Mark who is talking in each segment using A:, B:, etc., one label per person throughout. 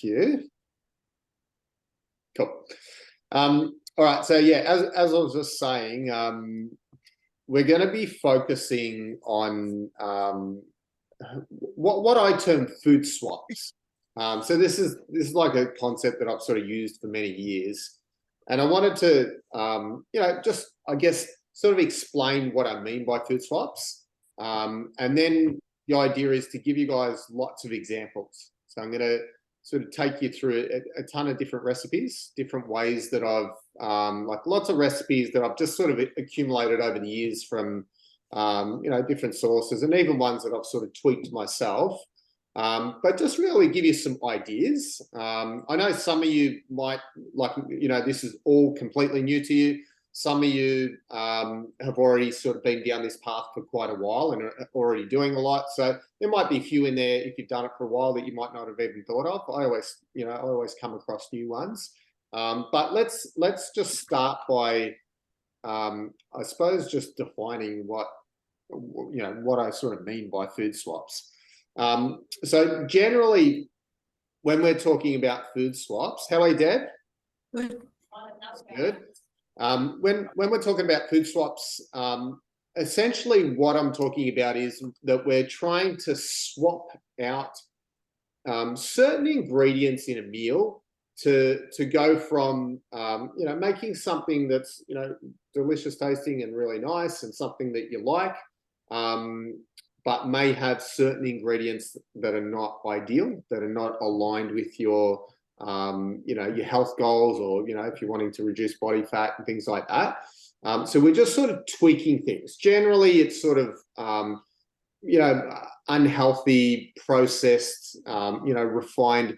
A: you. Cool. All right. So yeah, as I was just saying, we're going to be focusing on what I term food swaps. So this is like a concept that I've sort of used for many years, and I wanted to just I guess sort of explain what I mean by food swaps, and then the idea is to give you guys lots of examples. So I'm going to sort of take you through a ton of different recipes, different ways that I've like lots of recipes that I've just sort of accumulated over the years from different sources, and even ones that I've sort of tweaked myself. But just really give you some ideas. I know some of you might this is all completely new to you. Some of you have already sort of been down this path for quite a while and are already doing a lot. So there might be a few in there if you've done it for a while that you might not have even thought of. I always come across new ones. But let's just start by I suppose just defining what I sort of mean by food swaps. So generally, when we're talking about food swaps, how are you, Deb?
B: Good.
A: Good. When we're talking about food swaps, essentially what I'm talking about is that we're trying to swap out certain ingredients in a meal to go from making something that's delicious tasting and really nice and something that you like, but may have certain ingredients that are not ideal, that are not aligned with your your health goals, or if you're wanting to reduce body fat and things like that. So we're just sort of tweaking things. Generally, it's sort of unhealthy, processed, refined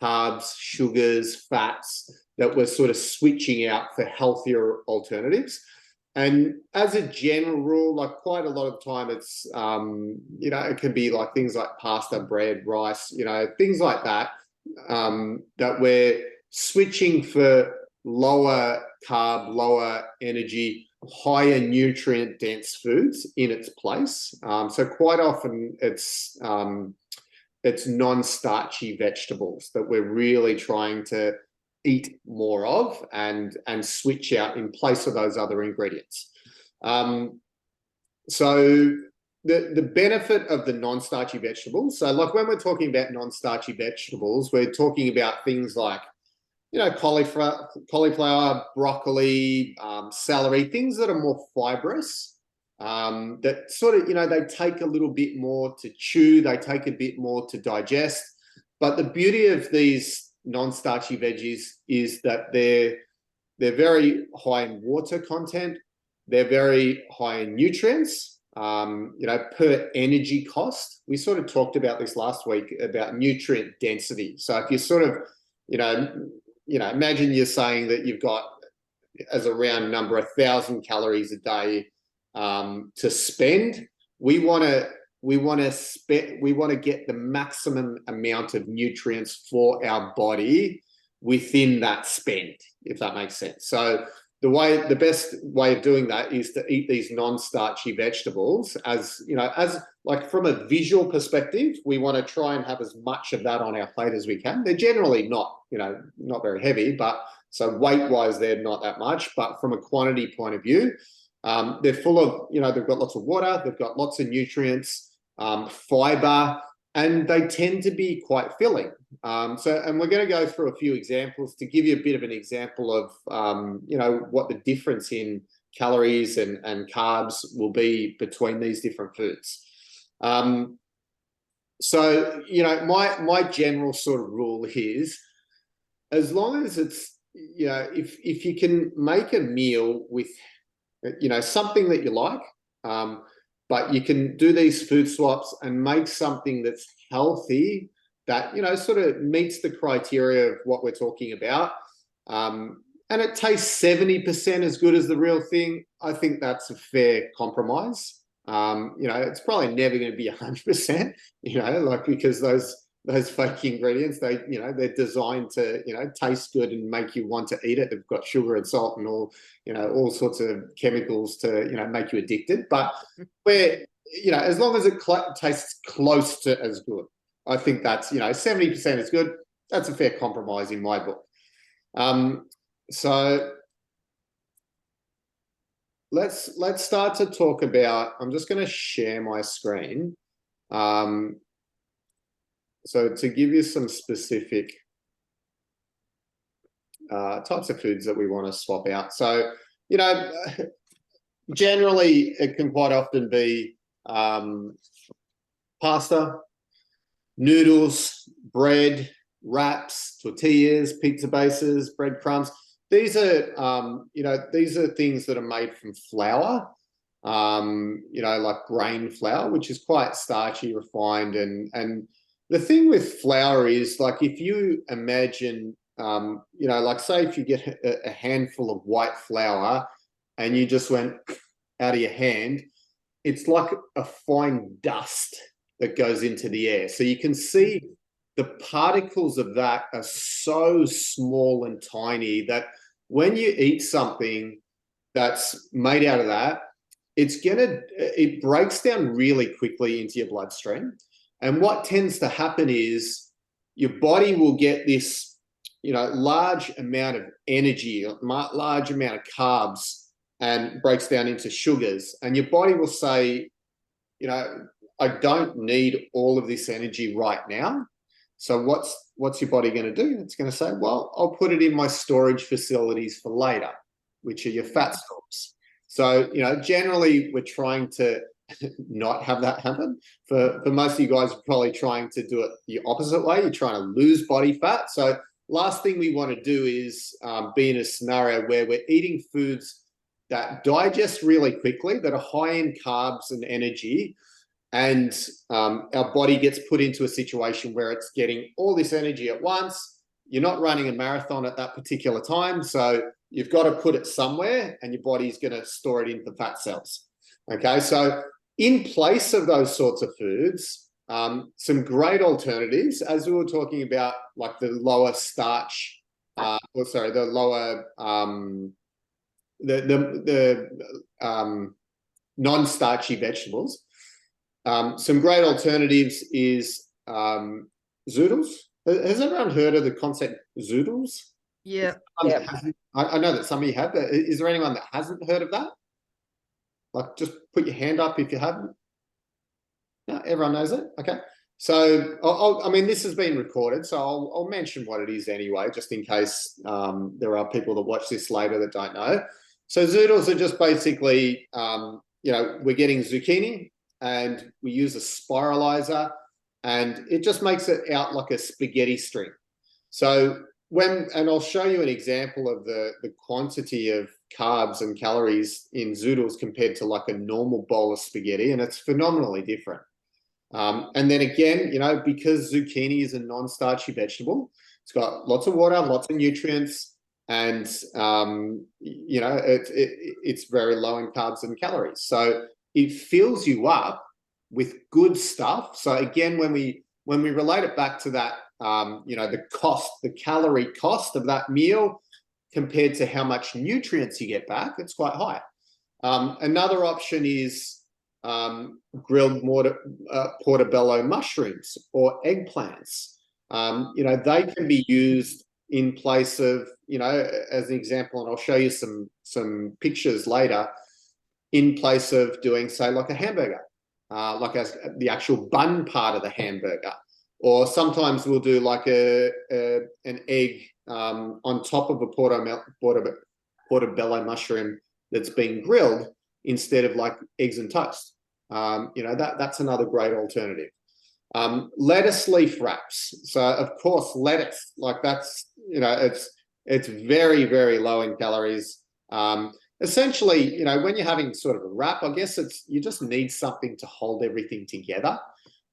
A: carbs, sugars, fats that we're sort of switching out for healthier alternatives. And as a general rule, like quite a lot of the time, it's it can be like things like pasta, bread, rice, things like that. That we're switching for lower carb, lower energy, higher nutrient dense foods in its place. So quite often it's non-starchy vegetables that we're really trying to eat more of and switch out in place of those other ingredients. So the benefit of the non-starchy vegetables, so like when we're talking about non-starchy vegetables, we're talking about things like cauliflower, broccoli, celery, things that are more fibrous, that sort of they take a little bit more to chew, they take a bit more to digest. But the beauty of these non-starchy veggies is that they're very high in water content, they're very high in nutrients. Per energy cost. We sort of talked about this last week about nutrient density. So if you sort of, imagine you're saying that you've got, as a round number, 1,000 calories a day to spend. We want to get the maximum amount of nutrients for our body within that spend, if that makes sense. So the best way of doing that is to eat these non-starchy vegetables as like from a visual perspective, we want to try and have as much of that on our plate as we can. They're generally not very heavy, but so weight-wise, they're not that much. But from a quantity point of view, they're full of, they've got lots of water, they've got lots of nutrients, fiber, and they tend to be quite filling. And we're going to go through a few examples to give you a bit of an example of, what the difference in calories and carbs will be between these different foods. My general sort of rule is, as long as it's, if you can make a meal with, something that you like, but you can do these food swaps and make something that's healthy, that, sort of meets the criteria of what we're talking about. And it tastes 70% as good as the real thing. I think that's a fair compromise. It's probably never going to be 100%, because those fake ingredients, they're designed to, taste good and make you want to eat it. They've got sugar and salt and all sorts of chemicals to, make you addicted. But as long as it tastes close to as good, I think that's, 70% is good. that's a fair compromise in my book. So let's start to talk about, I'm just going to share my screen. So to give you some specific types of foods that we want to swap out. So, you know, generally it can quite often be pasta, noodles, bread, wraps, tortillas, pizza bases, breadcrumbs. These are, you know, these are things that are made from flour, you know, like grain flour, which is quite starchy, refined. And the thing with flour is, like, if you imagine, you know, like, say if you get a handful of white flour and you just went out of your hand, it's like a fine dust that goes into the air. So you can see the particles of that are so small and tiny that when you eat something that's made out of that, it breaks down really quickly into your bloodstream. And what tends to happen is your body will get this, you know, large amount of energy, large amount of carbs, and breaks down into sugars. And your body will say, you know, I don't need all of this energy right now. So what's your body going to do? It's going to say, well, I'll put it in my storage facilities for later, which are your fat stores. So, you know, generally we're trying to not have that happen. For most of you guys, are probably trying to do it the opposite way. You're trying to lose body fat. So last thing we want to do is be in a scenario where we're eating foods that digest really quickly, that are high in carbs and energy, and our body gets put into a situation where it's getting all this energy at once. You're not running a marathon at that particular time, so you've got to put it somewhere, and your body's going to store it into fat cells. Okay, so in place of those sorts of foods, some great alternatives, as we were talking about, like the lower starch, the lower non-starchy vegetables. Some great alternatives is zoodles. Has everyone heard of the concept zoodles?
B: Yeah.
A: I know that some of you have, but is there anyone that hasn't heard of that? Like, just put your hand up if you haven't. No, everyone knows it. Okay. So, I mean, this has been recorded, so I'll mention what it is anyway, just in case there are people that watch this later that don't know. So zoodles are just basically, you know, we're getting zucchini, and we use a spiralizer, and it just makes it out like a spaghetti string. So and I'll show you an example of the quantity of carbs and calories in zoodles compared to like a normal bowl of spaghetti, and it's phenomenally different. And then again, you know, because zucchini is a non-starchy vegetable, it's got lots of water, lots of nutrients, and you know, it's very low in carbs and calories. So it fills you up with good stuff. So again, when we relate it back to that, you know, the calorie cost of that meal compared to how much nutrients you get back, it's quite high. Another option is grilled portobello mushrooms or eggplants. You know, they can be used in place of, you know, as an example, and I'll show you some pictures later, in place of doing, say, like a hamburger, like the actual bun part of the hamburger. Or sometimes we'll do like an egg on top of a portobello mushroom that's been grilled instead of like eggs and toast. You know, that's another great alternative. Lettuce leaf wraps. So of course, lettuce, like that's, you know, it's very, very low in calories. Essentially, you know, when you're having sort of a wrap, I guess you just need something to hold everything together.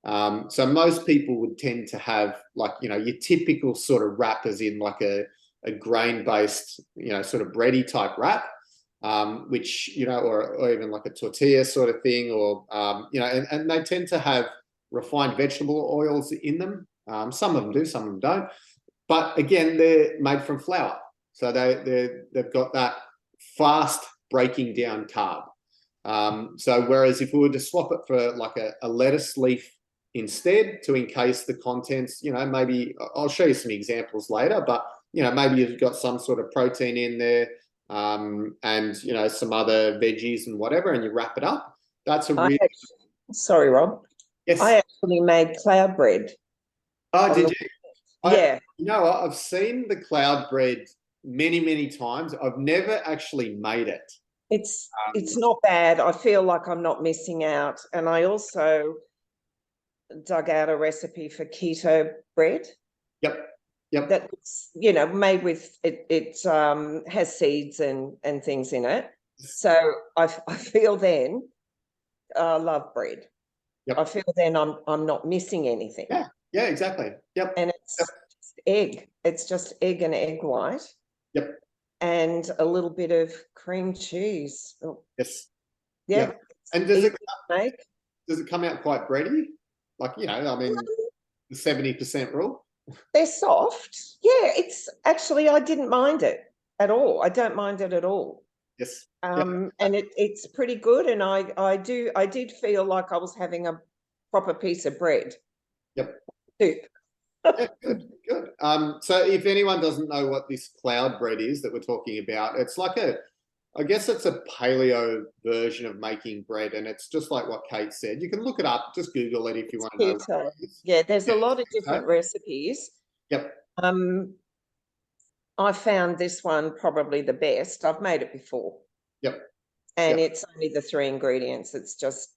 A: So most people would tend to have, like, you know, your typical sort of wrap, as in like a grain-based, you know, sort of bready type wrap, which, you know, or even like a tortilla sort of thing, or, you know, and they tend to have refined vegetable oils in them. Some of them do, some of them don't. But again, they're made from flour. So they've got that fast breaking down carb. So whereas if we were to swap it for like a lettuce leaf instead to encase the contents. You know, maybe I'll show you some examples later, but you know, maybe you've got some sort of protein in there, and you know, some other veggies and whatever, and you wrap it up. That's a really
B: sorry, Rob.
A: yes.
B: I actually made cloud bread.
A: Oh, did you?
B: Yeah.
A: You know, I've seen the cloud bread many, many times. I've never actually made it.
B: It's not bad. I feel like I'm not missing out. And I also dug out a recipe for keto bread.
A: Yep. Yep.
B: That's, you know, made with it has seeds and things in it. So I feel then I love bread.
A: Yep.
B: I feel then I'm not missing anything.
A: Yeah. Yeah, exactly. Yep.
B: And it's just egg. It's just egg and egg white.
A: Yep.
B: And a little bit of cream cheese.
A: Yes.
B: Yeah.
A: Yep. And does it come out quite bready? Like, you know, I mean, the 70% rule?
B: They're soft. Yeah, it's actually, I didn't mind it at all. I don't mind it at all.
A: Yes.
B: And it's pretty good. And I did feel like I was having a proper piece of bread.
A: Yep.
B: Soup.
A: Yeah, good. So if anyone doesn't know what this cloud bread is that we're talking about, it's like I guess it's a paleo version of making bread, and it's just like what Kate said. You can look it up, just Google it if you want to know what it is.
B: Yeah, there's a lot of different recipes.
A: Yep.
B: I found this one probably the best. I've made it before.
A: Yep.
B: And it's only the 3 ingredients. It's just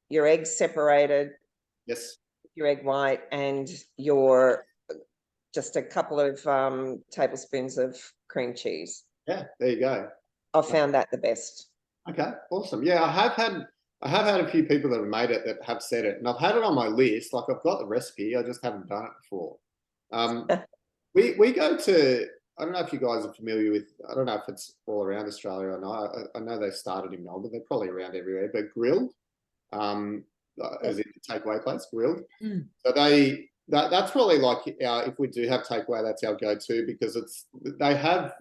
B: your eggs separated.
A: Yes.
B: Your egg white and your just a couple of tablespoons of cream cheese.
A: Yeah, there you go.
B: I found that the best.
A: Okay, awesome. Yeah, I have had a few people that have made it that have said it, and I've had it on my list. Like, I've got the recipe, I just haven't done it before. We go to, I don't know if you guys are familiar with, I don't know if it's all around Australia or not. I know they started in Melbourne. They're probably around everywhere, but Grilled, as in the takeaway place, Grilled. So that's probably like if we do have takeaway, that's our go-to, because they have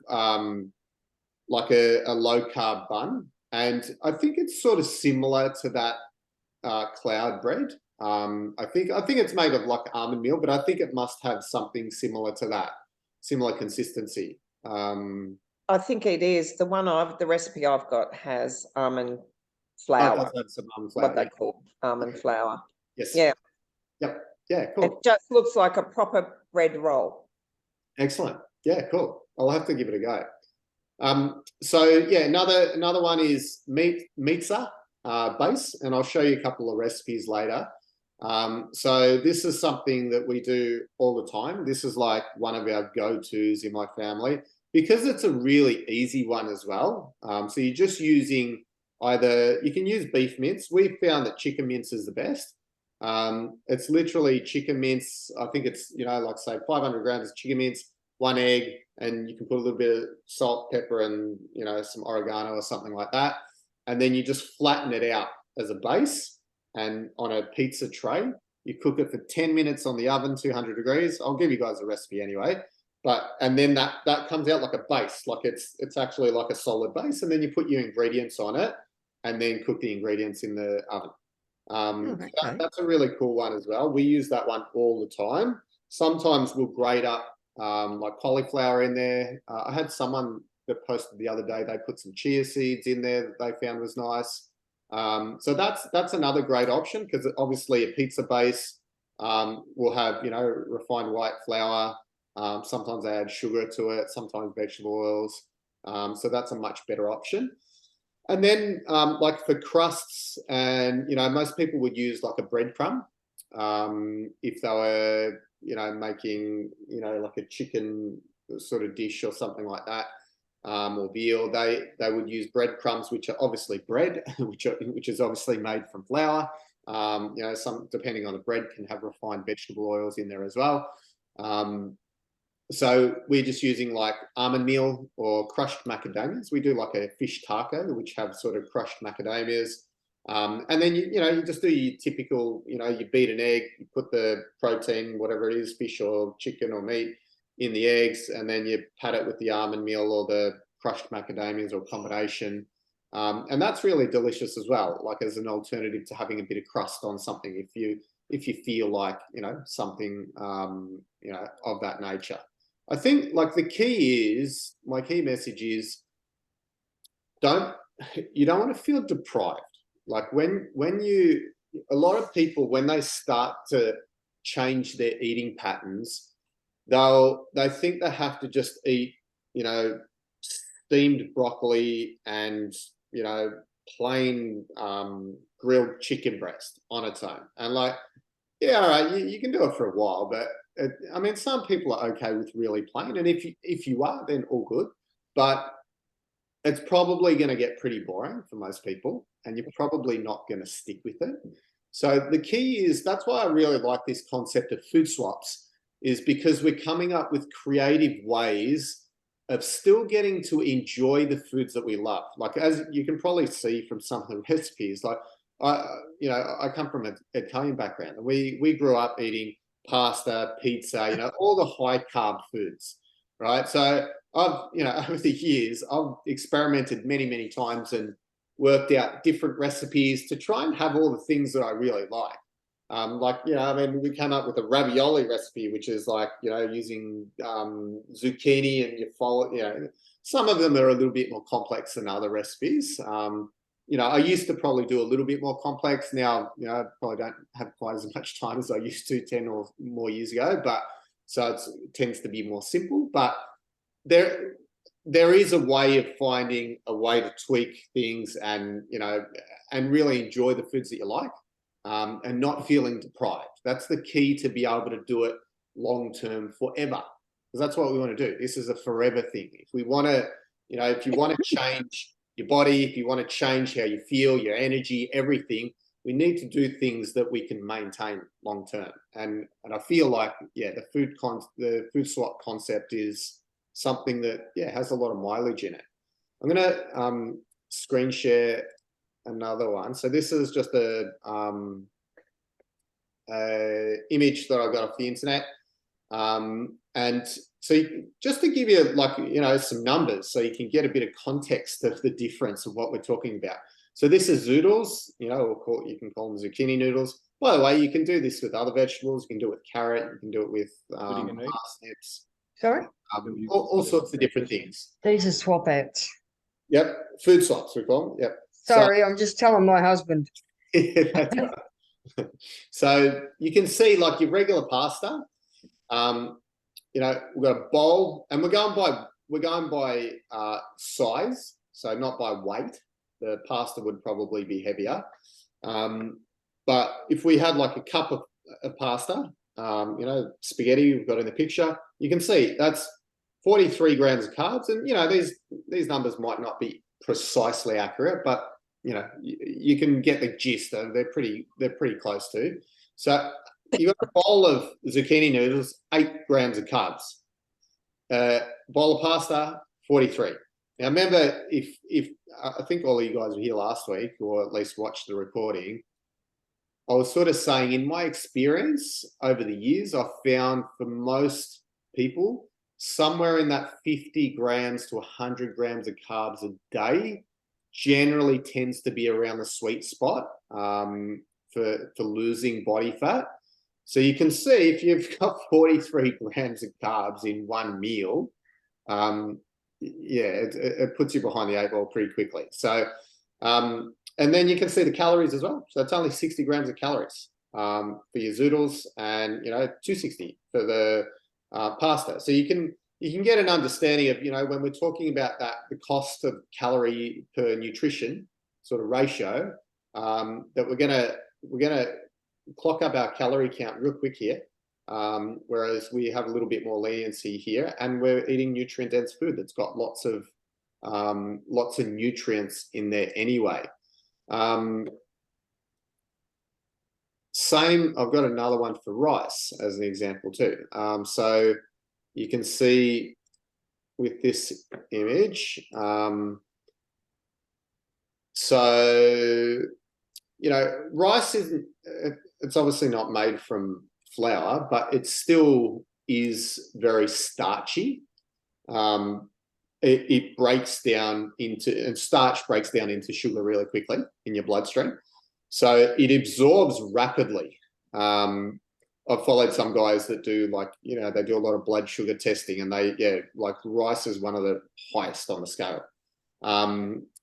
A: like a low carb bun, and I think it's sort of similar to that cloud bread. I think it's made of like almond meal, but I think it must have something similar to that, similar consistency.
B: I think it is the recipe I've got has almond flour.
A: Oh, some almond flour.
B: What they call almond flour.
A: Yes.
B: Yeah.
A: Yep. Yeah. Cool.
B: It just looks like a proper bread roll.
A: Excellent. Yeah. Cool. I'll have to give it a go. So yeah, another one is Meatza base, and I'll show you a couple of recipes later. So this is something that we do all the time. This is like one of our go-tos in my family, because it's a really easy one as well. So you're just using you can use beef mince. We've found that chicken mince is the best. It's literally chicken mince. I think it's, you know, like say 500 grams of chicken mince, 1 egg, and you can put a little bit of salt, pepper, and, you know, some oregano or something like that. And then you just flatten it out as a base, and on a pizza tray, you cook it for 10 minutes on the oven, 200 degrees. I'll give you guys a recipe anyway. And then that comes out like a base, like it's actually like a solid base. And then you put your ingredients on it, and then cook the ingredients in the oven.
B: Okay.
A: That's a really cool one as well. We use that one all the time. Sometimes we'll grate up like cauliflower in there. I had someone that posted the other day, they put some chia seeds in there that they found was nice. So that's another great option, because obviously a pizza base will have, you know, refined white flour. Sometimes they add sugar to it, sometimes vegetable oils. So that's a much better option. And then like for crusts, and, you know, most people would use like a breadcrumb if they were, you know, making, you know, like a chicken sort of dish or something like that, or veal. They would use breadcrumbs, which are obviously bread, which is obviously made from flour. You know, some, depending on the bread, can have refined vegetable oils in there as well. So we're just using like almond meal or crushed macadamias. We do like a fish taco, which have sort of crushed macadamias. And then, you know, you just do your typical, you know, you beat an egg, you put the protein, whatever it is, fish or chicken or meat, in the eggs, and then you pat it with the almond meal or the crushed macadamias or combination. And that's really delicious as well, like as an alternative to having a bit of crust on something. if you feel like, something, of that nature. I think like my key message is you don't want to feel deprived. Like a lot of people, when they start to change their eating patterns, they think they have to just eat, steamed broccoli and, plain grilled chicken breast on its own. And like, yeah, all right, you can do it for a while, but some people are okay with really plain. And if you are, then all good. But it's probably going to get pretty boring for most people, and you're probably not going to stick with it. So the key is, that's why I really like this concept of food swaps, is because we're coming up with creative ways of still getting to enjoy the foods that we love. Like, as you can probably see from some of the recipes, like I come from an Italian background, and we grew up eating pasta, pizza, all the high carb foods, right? So over the years, I've experimented many, many times and worked out different recipes to try and have all the things that I really like. We came up with a ravioli recipe, which is like, using zucchini, and you follow, some of them are a little bit more complex than other recipes. I used to probably do a little bit more complex. Now, I probably don't have quite as much time as I used to 10 or more years ago, but so it tends to be more simple. But there is a way of finding a way to tweak things and, and really enjoy the foods that you like, and not feeling deprived. That's the key to be able to do it long-term forever, because that's what we want to do. This is a forever thing. If we want to, if you want to change your body, if you want to change how you feel, your energy, everything, we need to do things that we can maintain long-term. And I feel like, the food swap concept is something that has a lot of mileage in it. I'm going to screen share another one. So this is just a image that I got off the internet, and so just to give you some numbers, so you can get a bit of context of the difference of what we're talking about. So this is zoodles, you can call them zucchini noodles. By the way, you can do this with other vegetables. You can do it with carrot. You can do it with parsnips.
C: Sorry?
A: All sorts of different things.
C: These are swap outs.
A: Yep, food swaps we call them. Yep.
C: Sorry, I'm just telling my husband.
A: That's right. So you can see, like, your regular pasta. We've got a bowl, and we're going by size, so not by weight. The pasta would probably be heavier. But if we had like a cup of pasta, spaghetti we've got in the picture, you can see that's 43 grams of carbs. And, these numbers might not be precisely accurate, but, you can get the gist. They're pretty close to. So you've got a bowl of zucchini noodles, 8 grams of carbs. Bowl of pasta, 43. Now, remember, if I think all of you guys were here last week, or at least watched the recording, I was sort of saying, in my experience over the years, I've found for most people, somewhere in that 50 grams to 100 grams of carbs a day generally tends to be around the sweet spot for losing body fat. So you can see, if you've got 43 grams of carbs in one meal, it puts you behind the 8 ball pretty quickly. So, and then you can see the calories as well. So it's only 60 grams of calories for your zoodles, and 260 for the pasta. So you can get an understanding of, when we're talking about the cost of calorie per nutrition sort of ratio, that we're gonna clock up our calorie count real quick here, whereas we have a little bit more leniency here, and we're eating nutrient dense food that's got lots of nutrients in there anyway. Same, I've got another one for rice as an example too. So you can see with this image, rice isn't, it's obviously not made from flour, but it still is very starchy. It breaks down into, and starch breaks down into sugar really quickly in your bloodstream. So it absorbs rapidly. I've followed some guys that do like, you know, they do a lot of blood sugar testing, and they, yeah, like rice is one of the highest on the scale.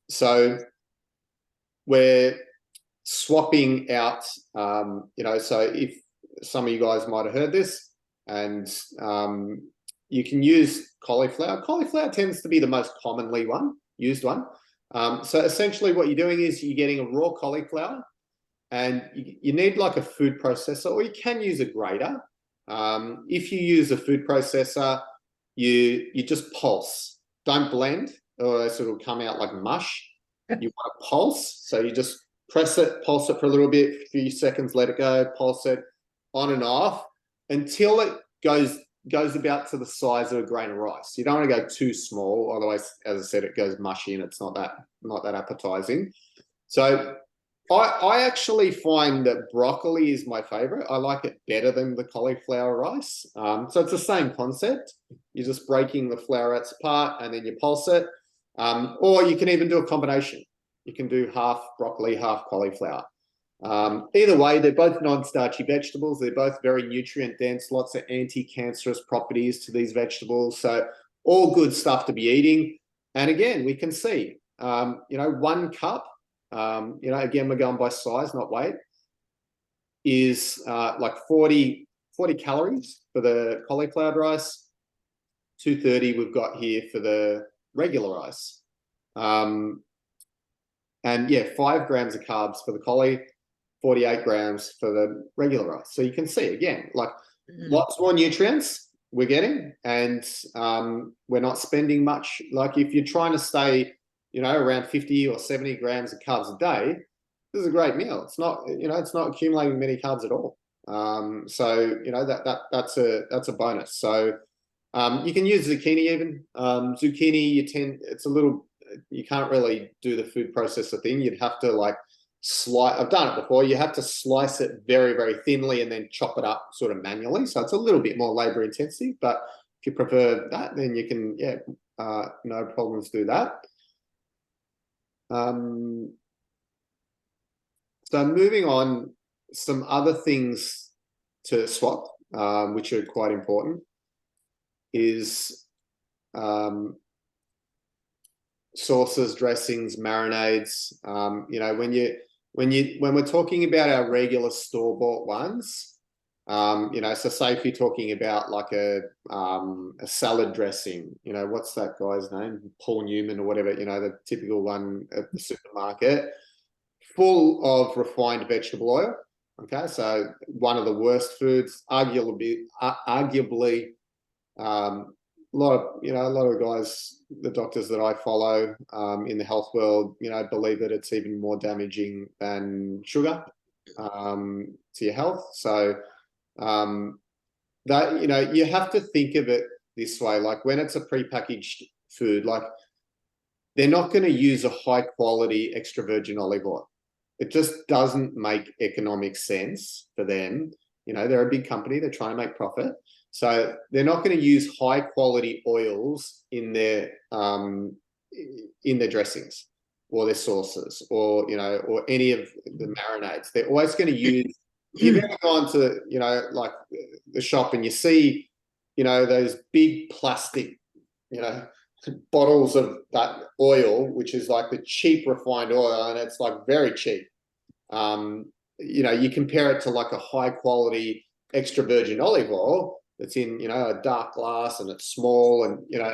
A: So we're swapping out, you know, so if some of you guys might have heard this, and you can use cauliflower. Cauliflower tends to be the most commonly used one. So essentially what you're doing is you're getting a raw cauliflower, and you need like a food processor, or you can use a grater. If you use a food processor, you just pulse. Don't blend, or else it'll come out like mush. You want to pulse, so you just press it, pulse it for a little bit, a few seconds, let it go, pulse it on and off until it goes about to the size of a grain of rice. You don't want to go too small, otherwise, as I said, it goes mushy and it's not that appetizing. So I actually find that broccoli is my favorite. I like it better than the cauliflower rice. So it's the same concept. You're just breaking the florets apart and then you pulse it. Or you can even do a combination. You can do half broccoli, half cauliflower. Either way, they're both non-starchy vegetables. They're both very nutrient dense, lots of anti-cancerous properties to these vegetables. So all good stuff to be eating. And again, we can see, you know, 1 cup, you know, again, we're going by size, not weight, is like 40 calories for the cauliflower rice, 230 we've got here for the regular rice. And yeah, 5 grams of carbs for the cauli, 48 grams for the regular rice. So you can see, again, like lots more nutrients we're getting, and we're not spending much. Like if you're trying to stay, you know, around 50 or 70 grams of carbs a day, this is a great meal. It's not, you know, it's not accumulating many carbs at all. So, you know, that's a bonus. So you can use zucchini even. Zucchini, it's a little, you can't really do the food processor thing. You'd have to like slice, I've done it before. You have to slice it very, very thinly and then chop it up sort of manually. So it's a little bit more labor intensive, but if you prefer that, then you can, yeah, no problems do that. So moving on, some other things to swap, which are quite important, is sauces, dressings, marinades. You know, when we're talking about our regular store-bought ones, you know, so say if you're talking about like a salad dressing, you know, what's that guy's name? Paul Newman or whatever, you know, the typical one at the supermarket, full of refined vegetable oil. Okay, so one of the worst foods, arguably, a lot of guys, the doctors that I follow in the health world, you know, believe that it's even more damaging than sugar to your health. So that, you know, you have to think of it this way, like when it's a prepackaged food, like they're not going to use a high quality extra virgin olive oil. It just doesn't make economic sense for them. You know, they're a big company, they're trying to make profit. So they're not going to use high quality oils in their dressings or their sauces, or, you know, or any of the marinades. They're always going to use, if you've ever gone to, you know, like the shop and you see, you know, those big plastic, you know, bottles of that oil, which is like the cheap refined oil, and it's like very cheap. You know, you compare it to like a high quality extra virgin olive oil that's in, you know, a dark glass and it's small, and, you know,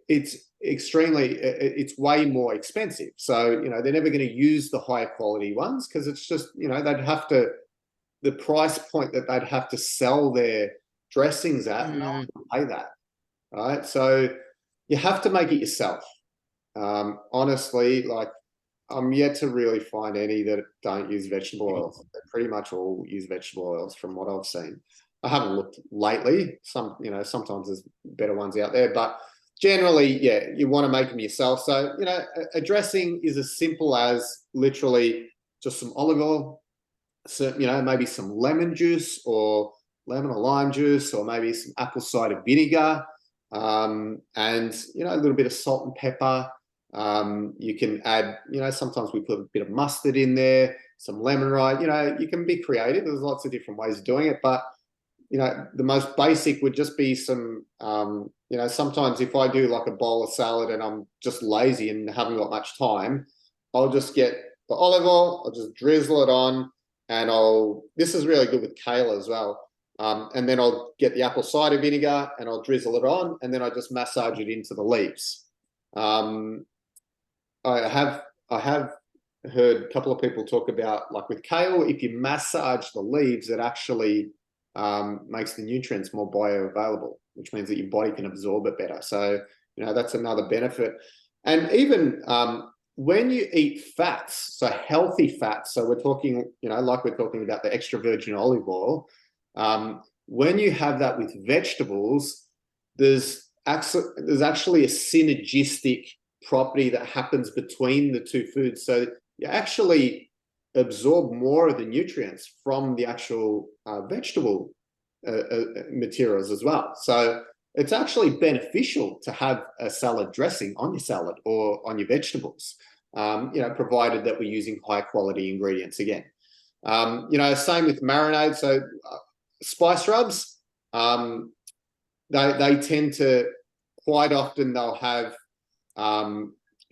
A: it's way more expensive. So, you know, they're never going to use the higher quality ones because it's just, you know, the price point that they'd have to sell their dressings at, no one can pay that. Right. So you have to make it yourself. Honestly, like I'm yet to really find any that don't use vegetable oils. They pretty much all use vegetable oils from what I've seen. I haven't looked lately. Some, you know, sometimes there's better ones out there, but generally, yeah, you want to make them yourself. So, you know, a dressing is as simple as literally just some olive oil, so, you know, maybe some lemon juice or lemon or lime juice, or maybe some apple cider vinegar, and, you know, a little bit of salt and pepper. You can add, you know, sometimes we put a bit of mustard in there. some lemon rind. You know, you can be creative. There's lots of different ways of doing it, but you know, the most basic would just be some, you know, sometimes if I do like a bowl of salad and I'm just lazy and haven't got much time, I'll just get the olive oil, I'll just drizzle it on, and this is really good with kale as well. And then I'll get the apple cider vinegar and I'll drizzle it on, and then I just massage it into the leaves. I have heard a couple of people talk about, like with kale, if you massage the leaves, it actually makes the nutrients more bioavailable, which means that your body can absorb it better. So, you know, that's another benefit. And even when you eat fats, so healthy fats, so we're talking, you know, like we're talking about the extra virgin olive oil, when you have that with vegetables, there's actually a synergistic property that happens between the two foods. So you actually absorb more of the nutrients from the actual vegetable materials as well. So it's actually beneficial to have a salad dressing on your salad or on your vegetables, you know, provided that we're using high quality ingredients again. You know, same with marinade. So spice rubs, they tend to, quite often they'll have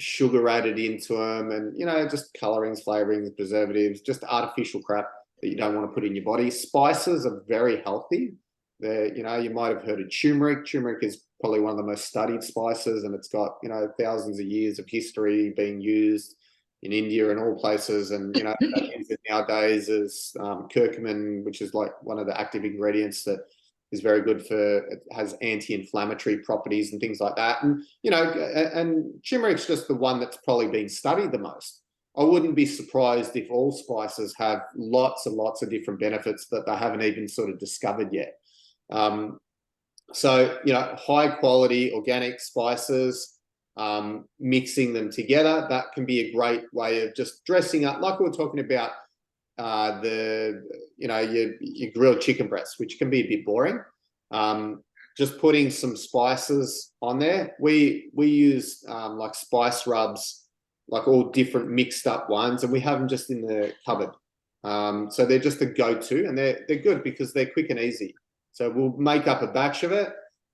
A: sugar added into them, and you know, just colorings, flavorings, preservatives, just artificial crap that you don't want to put in your body. Spices are very healthy. They're, you know, you might have heard of turmeric. Turmeric is probably one of the most studied spices, and it's got, you know, thousands of years of history being used in India and all places. And you know, they use it nowadays as curcumin, which is like one of the active ingredients that is very good for, it has anti-inflammatory properties and things like that. And, you know, and turmeric's just the one that's probably been studied the most. I wouldn't be surprised if all spices have lots and lots of different benefits that they haven't even sort of discovered yet. So, you know, high quality organic spices, mixing them together, that can be a great way of just dressing up, like we were talking about, you know, your grilled chicken breasts, which can be a bit boring. Just putting some spices on there. We use like spice rubs, like all different mixed up ones, and we have them just in the cupboard. So they're just a go-to, and they're good because they're quick and easy. So we'll make up a batch of it,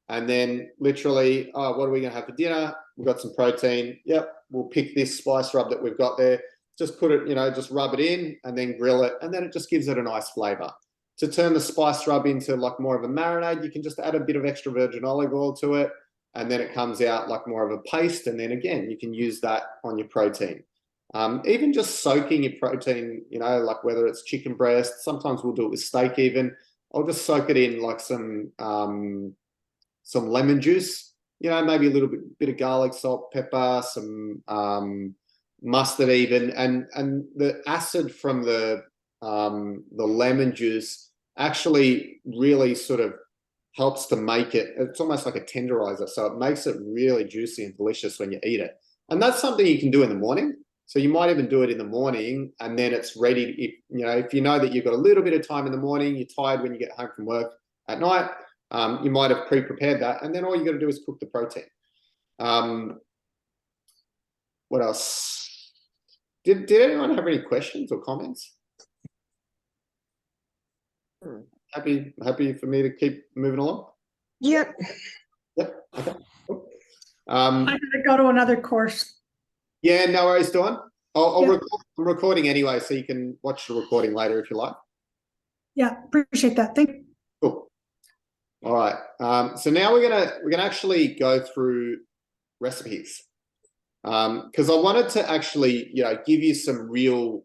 A: and then literally, oh, what are we gonna have for dinner? We've got some protein. Yep, we'll pick this spice rub that we've got there. Just put it, you know, just rub it in and then grill it, and then it just gives it a nice flavor. To turn the spice rub into like more of a marinade, you can just add a bit of extra virgin olive oil to it, and then it comes out like more of a paste, and then again, you can use that on your protein. Even just soaking your protein, you know, like whether it's chicken breast, sometimes we'll do it with steak even. I'll just soak it in like some lemon juice, you know, maybe a little bit of garlic, salt, pepper, some mustard even, and the acid from the lemon juice actually really sort of helps to make it, it's almost like a tenderizer, so it makes it really juicy and delicious when you eat it. And that's something you can do in the morning. So you might even do it in the morning, and then it's ready. If you know that you've got a little bit of time in the morning, you're tired when you get home from work at night, you might have pre-prepared that, and then all you got to do is cook the protein. What else? Did anyone have any questions or comments? Happy for me to keep moving along?
C: Yep.
A: Yep. Okay. Cool.
D: I'm gonna go to another course.
A: Yeah, no worries, Dawn. I'll
D: Yeah.
A: record, I'm recording anyway, so you can watch the recording later if you like.
D: Yeah, appreciate that. Thank you.
A: Cool. All right. So now we're gonna actually go through recipes, because I wanted to actually, you know, give you some real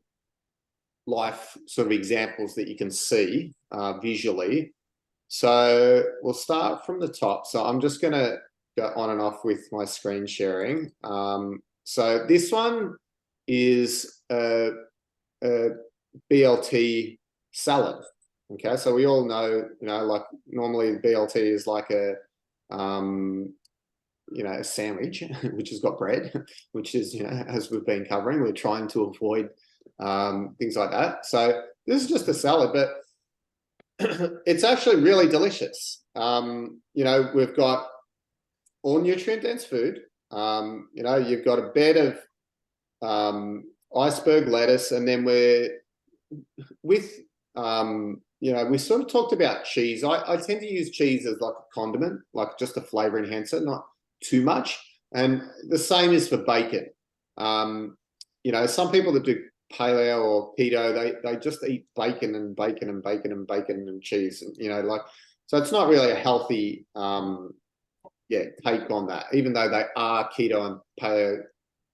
A: life sort of examples that you can see visually. So we'll start from the top. So I'm just gonna go on and off with my screen sharing. So this one is a BLT salad. Okay, so we all know, you know, like normally BLT is like a, you know, a sandwich, which has got bread, which is, you know, as we've been covering, we're trying to avoid things like that. So this is just a salad, but it's actually really delicious. You know, we've got all nutrient dense food. You know, you've got a bed of iceberg lettuce, and then we're with you know, we sort of talked about cheese. I tend to use cheese as like a condiment, like just a flavor enhancer, not too much. And the same is for bacon. You know, some people that do paleo or keto, they just eat bacon and bacon and bacon and bacon and cheese, and you know, like, so it's not really a healthy take on that, even though they are keto and paleo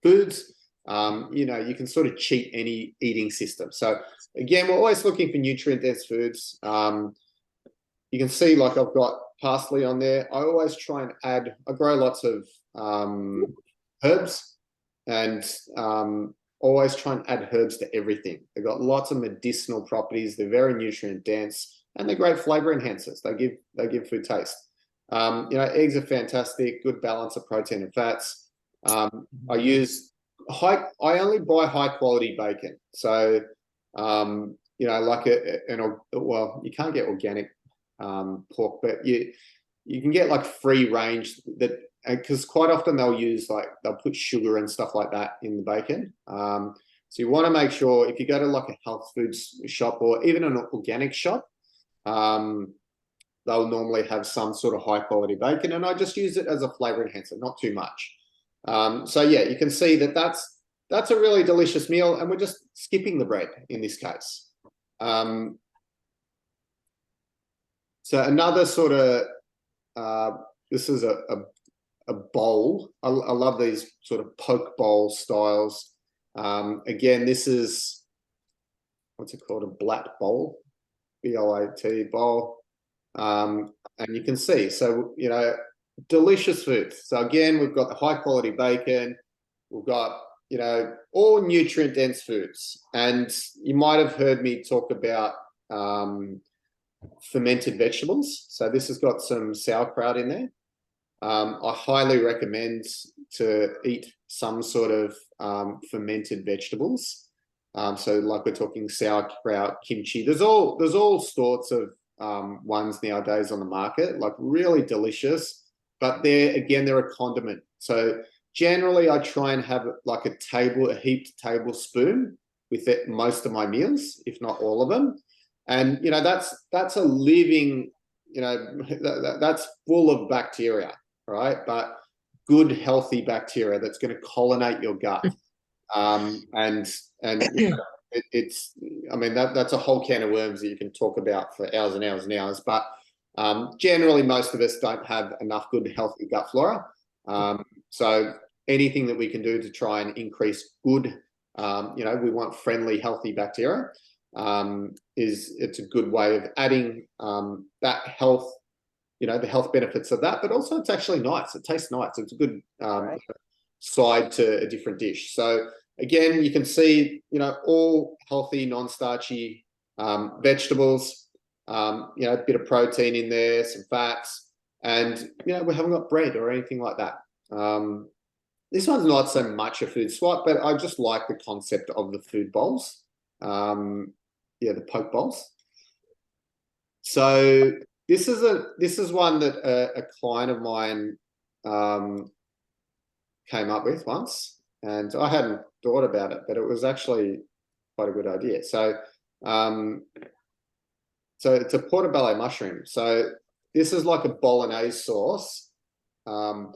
A: foods. You know, you can sort of cheat any eating system. So again, we're always looking for nutrient dense foods. You can see, like, I've got parsley on there. I always try and add, I grow lots of herbs, and always try and add herbs to everything. They've got lots of medicinal properties. They're very nutrient dense, and they're great flavor enhancers. They give food taste. You know, eggs are fantastic, good balance of protein and fats. I use I only buy high quality bacon. So, you know, like well, you can't get organic pork, but you can get like free range, that, because quite often they'll put sugar and stuff like that in the bacon. So you want to make sure, if you go to like a health foods shop or even an organic shop, they'll normally have some sort of high quality bacon, and I just use it as a flavor enhancer, not too much. So yeah, you can see that that's a really delicious meal, and we're just skipping the bread in this case. So another sort of, this is a bowl. I love these sort of poke bowl styles. Again, this is, what's it called? A blat bowl, B-L-A-T bowl. And you can see, so, you know, delicious food. So again, we've got the high quality bacon. We've got, you know, all nutrient dense foods. And you might have heard me talk about fermented vegetables. So this has got some sauerkraut in there. I highly recommend to eat some sort of fermented vegetables. So like we're talking sauerkraut, kimchi. There's all sorts of ones nowadays on the market, like really delicious, but they're a condiment. So generally I try and have like a heaped tablespoon with it most of my meals, if not all of them. And you know, that's a living, you know, that's full of bacteria, right? But good healthy bacteria that's going to colonate your gut. And you know, it's, I mean, that's a whole can of worms that you can talk about for hours and hours and hours. But generally, most of us don't have enough good, healthy gut flora. So anything that we can do to try and increase good, you know, we want friendly, healthy bacteria, it's a good way of adding that health, you know, the health benefits of that. But also, it's actually nice. It tastes nice. It's a good side to a different dish. So again, you can see, you know, all healthy, non-starchy vegetables, you know, a bit of protein in there, some fats, and, you know, we haven't got bread or anything like that. This one's not so much a food swap, but I just like the concept of the food bowls. Yeah, the poke bowls. So this is one that a client of mine came up with once, and I hadn't thought about it, but it was actually quite a good idea. So, so it's a portobello mushroom. So this is like a bolognese sauce, and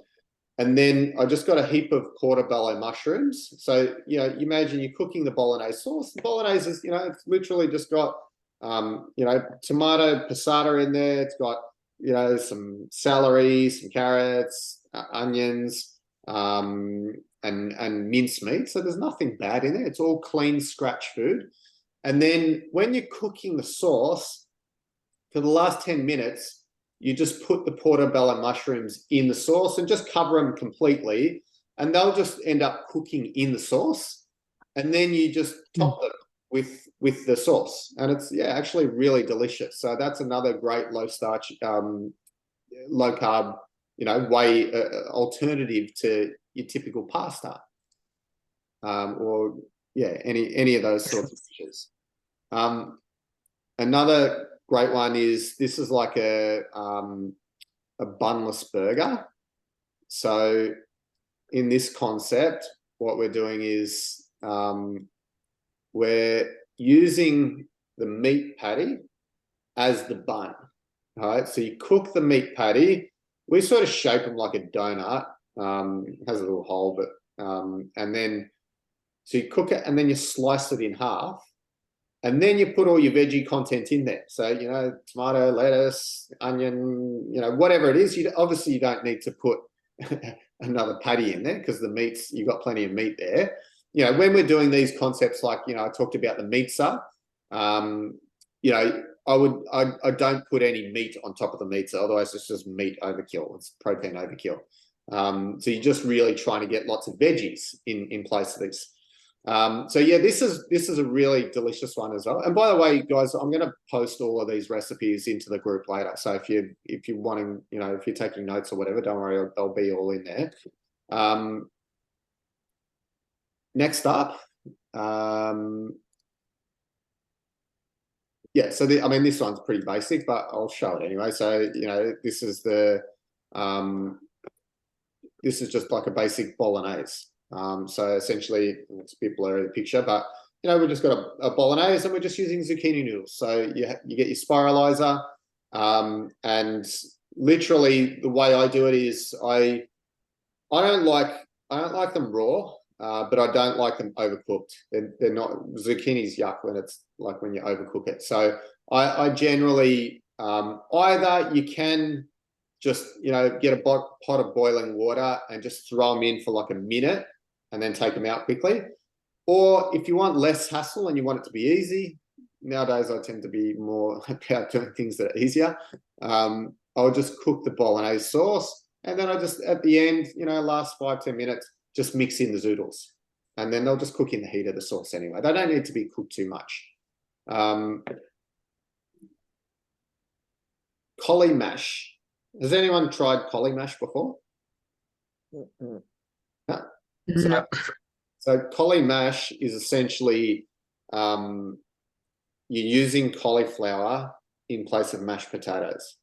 A: then I just got a heap of portobello mushrooms. So, you know, you imagine you're cooking the bolognese sauce. The bolognese is, you know, it's literally just got, you know, tomato passata in there. It's got, you know, some celery, some carrots, onions, and mincemeat. So there's nothing bad in there. It's all clean scratch food. And then when you're cooking the sauce, for the last 10 minutes, you just put the portobello mushrooms in the sauce and just cover them completely, and they'll just end up cooking in the sauce. And then you just top them with the sauce, and it's, yeah, actually really delicious. So that's another great low starch, low carb, you know, way alternative to your typical pasta, or yeah, any of those sorts of dishes. Another great one is, this is like a bunless burger. So in this concept, what we're doing is we're using the meat patty as the bun. All right, so you cook the meat patty. We sort of shape them like a donut. It has a little hole, but and then so you cook it and then you slice it in half, and then you put all your veggie content in there. So tomato, lettuce, onion, whatever it is. Obviously you don't need to put another patty in there because you've got plenty of meat there. When we're doing these concepts, like I talked about the pizza, I don't put any meat on top of the pizza, otherwise it's just meat overkill. It's protein overkill. So you're just really trying to get lots of veggies in place of this. So yeah, this is a really delicious one as well. And by the way, guys, I'm going to post all of these recipes into the group later. So if you're wanting, if you're taking notes or whatever, don't worry, they'll be all in there. Next up, yeah, so this one's pretty basic, but I'll show it anyway. So this is this is just like a basic bolognese. So essentially, it's a bit blurry the picture, but we've just got a bolognese and we're just using zucchini noodles. So you get your spiralizer, and literally the way I do it is I don't like them raw, but I don't like them overcooked. They're not, zucchini's yuck when you overcook it. So I generally either you can just get a pot of boiling water and just throw them in for like a minute and then take them out quickly. Or if you want less hassle and you want it to be easy, nowadays I tend to be more about doing things that are easier. I'll just cook the bolognese sauce, and then I just at the end, last 5-10 minutes, just mix in the zoodles, and then they'll just cook in the heat of the sauce anyway. They don't need to be cooked too much. Collie mash. Has anyone tried collie mash before?
B: Mm-mm.
A: No?
C: No.
A: So collie mash is essentially you're using cauliflower in place of mashed potatoes.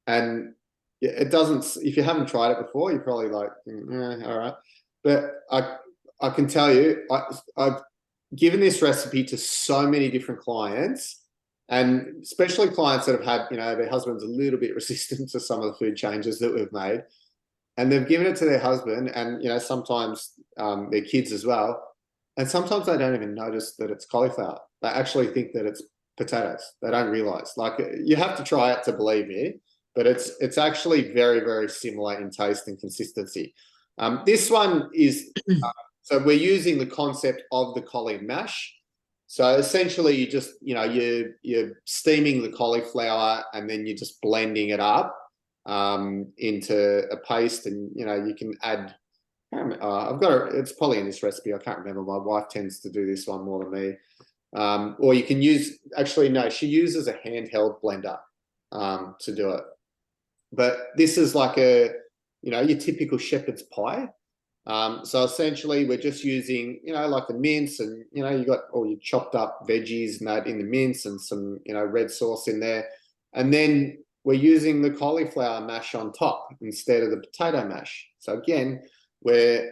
A: And it doesn't, if you haven't tried it before, you're probably like, all right. But I can tell you, I've given this recipe to so many different clients, and especially clients that have had, their husband's a little bit resistant to some of the food changes that we've made. And they've given it to their husband and, sometimes their kids as well. And sometimes they don't even notice that it's cauliflower. They actually think that it's potatoes. They don't realize. Like, you have to try it to believe me, but it's actually very, very similar in taste and consistency. This one is, so we're using the concept of the collie mash. So essentially you just, you're steaming the cauliflower and then you're just blending it up into a paste, and you can add, it's probably in this recipe, I can't remember, my wife tends to do this one more than me, or you can use, actually no, she uses a handheld blender to do it, but this is like your typical shepherd's pie. So essentially we're just using, like the mince, and you got all your chopped up veggies and that in the mince, and some red sauce in there, and then we're using the cauliflower mash on top instead of the potato mash. So again, we're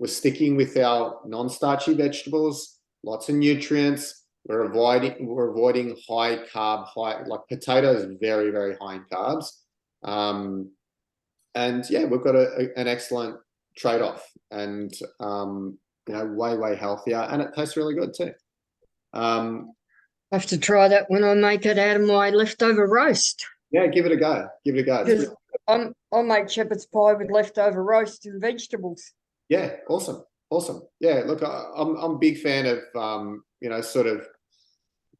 A: sticking with our non-starchy vegetables, lots of nutrients. We're avoiding high carb, like potatoes, very, very high in carbs. And yeah, we've got an excellent trade-off, and way, way healthier, and it tastes really good too.
C: I have to try that when I make it out of my leftover roast.
A: Yeah, give it a go. Give it a go.
C: Because I make shepherd's pie with leftover roast and vegetables.
A: Yeah, awesome. Yeah, look, I'm a big fan of sort of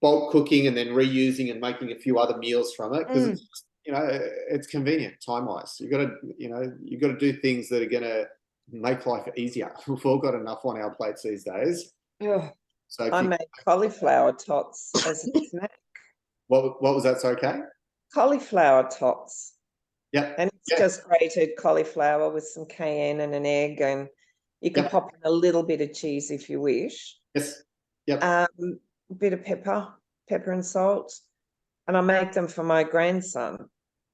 A: bulk cooking and then reusing and making a few other meals from it, because it's just, it's convenient time-wise. You got to do things that are going to make life easier. We've all got enough on our plates these days.
C: Oh.
A: So
B: I made cauliflower tots as a snack.
A: What was that? So okay.
B: Cauliflower tots.
A: Yeah.
B: And it's just grated cauliflower with some cayenne and an egg, and you can pop in a little bit of cheese if you wish.
A: Yes. Yep.
B: A bit of pepper and salt. And I make them for my grandson.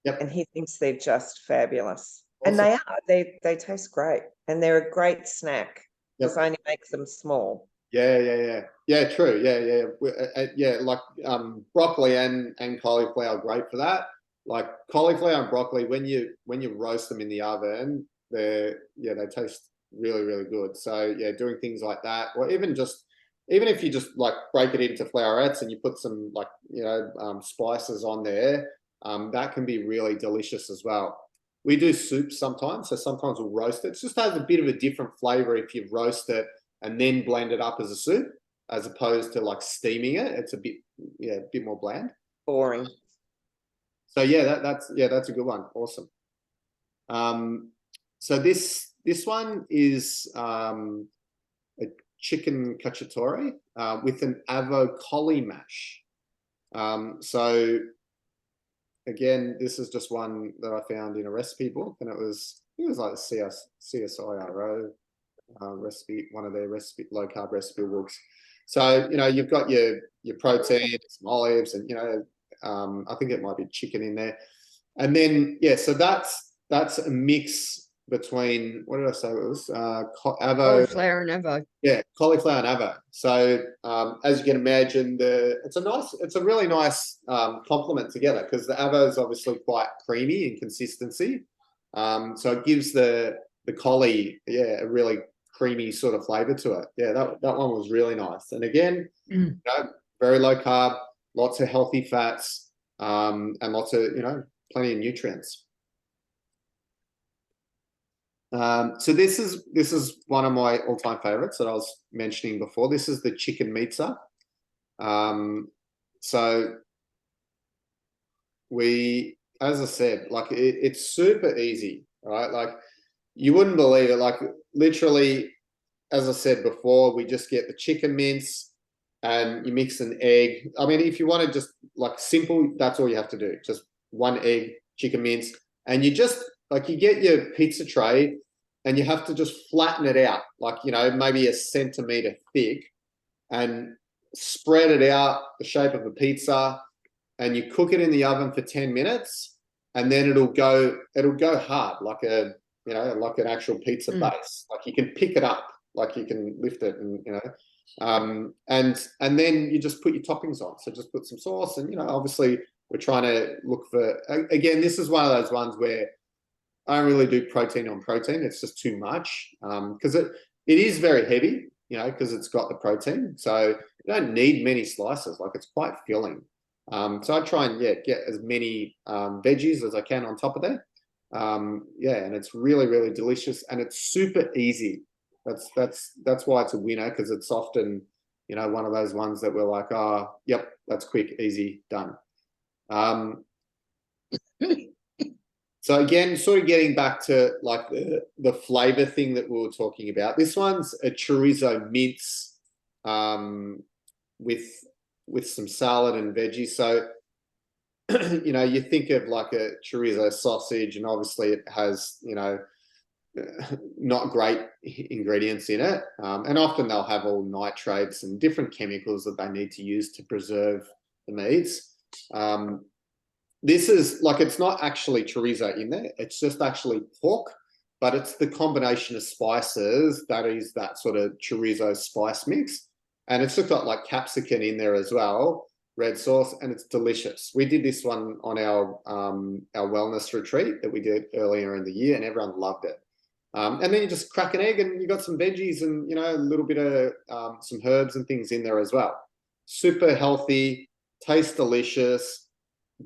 A: Yep.
B: And he thinks they're just fabulous.
A: Awesome.
B: And they are. They taste great. And they're a great snack because I only make them small.
A: Yeah, true. Yeah, like broccoli and cauliflower are great for that. Like cauliflower and broccoli, when you roast them in the oven, they taste really, really good. So yeah, doing things like that, or even if you just like break it into flowerets and you put some like spices on there, that can be really delicious as well. We do soups sometimes, so sometimes we'll roast it. It just has a bit of a different flavor if you roast it and then blend it up as a soup, as opposed to like steaming it. It's a bit more bland.
B: Boring.
A: So yeah, that's a good one. Awesome. So this one is a chicken cacciatore with an avo collie mash. So again, this is just one that I found in a recipe book, and it was like the CSIRO recipe, one of their low carb recipe books. So you've got your protein, some olives, and I think it might be chicken in there, and then so that's a mix between, what did I say it was?
C: Cauliflower and avo.
A: Yeah, cauliflower and avo. So as you can imagine, it's a really nice complement together, because the avo is obviously quite creamy in consistency. So it gives the collie a really creamy sort of flavor to it. Yeah, that one was really nice. And again, very low carb, lots of healthy fats, and lots of plenty of nutrients. So this is one of my all-time favorites that I was mentioning before. This is the chicken mitza. So as I said, like it's super easy, right? Like you wouldn't believe it. Like literally, as I said before, we just get the chicken mince and you mix an egg. I mean, if you want to just like simple, that's all you have to do. Just one egg, chicken mince, and you just like you get your pizza tray and you have to just flatten it out, like, maybe a centimeter thick, and spread it out the shape of a pizza, and you cook it in the oven for 10 minutes, and then it'll go hard, like like an actual pizza base. Like you can pick it up, like you can lift it, and and then you just put your toppings on. So just put some sauce, and obviously we're trying to look for, again, this is one of those ones where I don't really do protein on protein. It's just too much, because it is very heavy, because it's got the protein. So you don't need many slices. Like it's quite filling. So I try and get as many veggies as I can on top of that. And it's really, really delicious, and it's super easy. That's why it's a winner, because it's often one of those ones that we're like, oh, yep, that's quick, easy, done. So again, sort of getting back to like the flavor thing that we were talking about. This one's a chorizo mince with some salad and veggies. So you think of like a chorizo sausage, and obviously it has not great ingredients in it, and often they'll have all nitrates and different chemicals that they need to use to preserve the meats. This is like, it's not actually chorizo in there, it's just actually pork, but it's the combination of spices that is that sort of chorizo spice mix, and it's just got like capsicum in there as well, red sauce, and it's delicious. We did this one on our wellness retreat that we did earlier in the year, and everyone loved it. And then you just crack an egg, and you got some veggies and a little bit of some herbs and things in there as well. Super healthy, tastes delicious,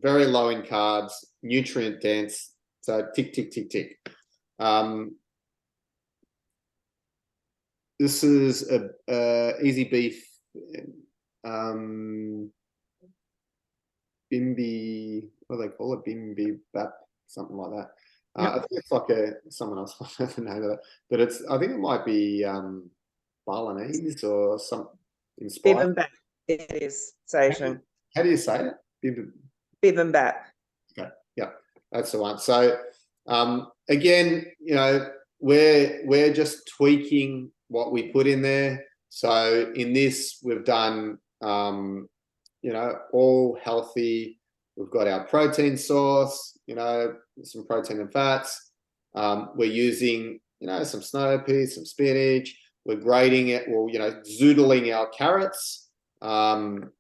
A: very low in carbs, nutrient dense. So tick, tick, tick, tick. This is a easy beef bimbi, what do they call it? Bimbi bap, something like that. I think it's like someone else knows the name of it, but I think it might be Balinese or some inspired.
B: Bibimbap. It is, Satan.
A: How do you say it?
B: Bibimbap.
A: Okay, yeah, that's the one. So again, we're just tweaking what we put in there. So in this, we've done all healthy. We've got our protein source, some protein and fats. We're using, some snow peas, some spinach. We're grading it, well, zoodling our carrots. And